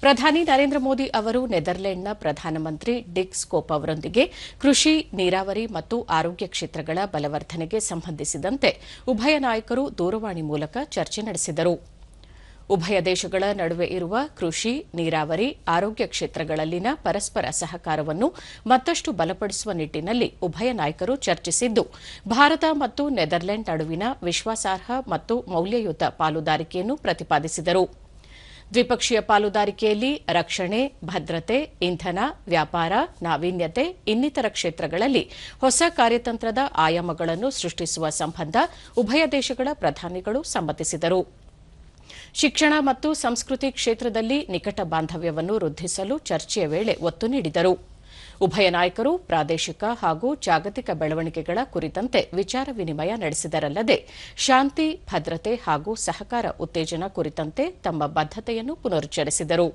ಪ್ರಧಾನಿ ನರೇಂದ್ರ ಮೋದಿ ಅವರು ನೆದರ್ಲೆಂಡ್ನ ಪ್ರಧಾನಮಂತ್ರಿ ಡಿಕ್ ಸ್ಕೋಪ್ ಅವರೊಂದಿಗೆ ಕೃಷಿ, ನೀರಾವರಿ ಮತ್ತು ಆರೋಗ್ಯ ಕ್ಷೇತ್ರಗಳ ಬಲವರ್ಧನೆಗೆ ಸಂಬಂಧಿಸಿದಂತೆ ಉಭಯ ನಾಯಕರು ದೂರವಾಣಿ ಮೂಲಕ ಚರ್ಚೆ ನಡೆಸಿದರು. ಉಭಯ ದೇಶಗಳ ನಡುವೆ ಇರುವ ಕೃಷಿ, ನೀರಾವರಿ, ಆರೋಗ್ಯ ಕ್ಷೇತ್ರಗಳಲ್ಲಿನ ಪರಸ್ಪರ ಸಹಕಾರವನ್ನು ಮತ್ತಷ್ಟು ಬಲಪಡಿಸುವ ನಿಟ್ಟಿನಲ್ಲಿ ಉಭಯ ನಾಯಕರು ಚರ್ಚಿಸಿದ್ದು, ಭಾರತ ಮತ್ತು ನೆದರ್ಲೆಂಡ್ ನಡುವಿನ ವಿಶ್ವಾಸಾರ್ಹ ಮತ್ತು ಮೌಲ್ಯಯುತ ಪಾಲುದಾರಿಕೆಯನ್ನು ಪ್ರತಿಪಾದಿಸಿದರು. ದ್ವಿಪಕ್ಷೀಯ ಪಾಲುದಾರಿಕೆಯಲ್ಲಿ ರಕ್ಷಣೆ, ಭದ್ರತೆ, ಇಂಧನ, ವ್ಯಾಪಾರ, ನಾವೀನ್ಯತೆ ಇನ್ನಿತರ ಕ್ಷೇತ್ರಗಳಲ್ಲಿ ಹೊಸ ಕಾರ್ಯತಂತ್ರದ ಆಯಾಮಗಳನ್ನು ಸೃಷ್ಟಿಸುವ ಸಂಬಂಧ ಉಭಯ ದೇಶಗಳ ಪ್ರಧಾನಿಗಳು ಸಮ್ಮತಿಸಿದರು. ಶಿಕ್ಷಣ ಮತ್ತು ಸಂಸ್ಕೃತಿ ಕ್ಷೇತ್ರದಲ್ಲಿ ನಿಕಟ ಬಾಂಧವ್ಯವನ್ನು ವೃದ್ಧಿಸಲು ಚರ್ಚೆಯ ವೇಳೆ ಒತ್ತು ನೀಡಿದರು. ಉಭಯ ನಾಯಕರು ಪ್ರಾದೇಶಿಕ ಹಾಗೂ ಜಾಗತಿಕ ಬೆಳವಣಿಗೆಗಳ ಕುರಿತಂತೆ ವಿಚಾರ ವಿನಿಮಯ ನಡೆಸಿದರಲ್ಲದೆ ಶಾಂತಿ, ಭದ್ರತೆ ಹಾಗೂ ಸಹಕಾರ ಉತ್ತೇಜನ ಕುರಿತಂತೆ ತಮ್ಮ ಬದ್ಧತೆಯನ್ನು ಪುನರುಚ್ಚರಿಸಿದರು.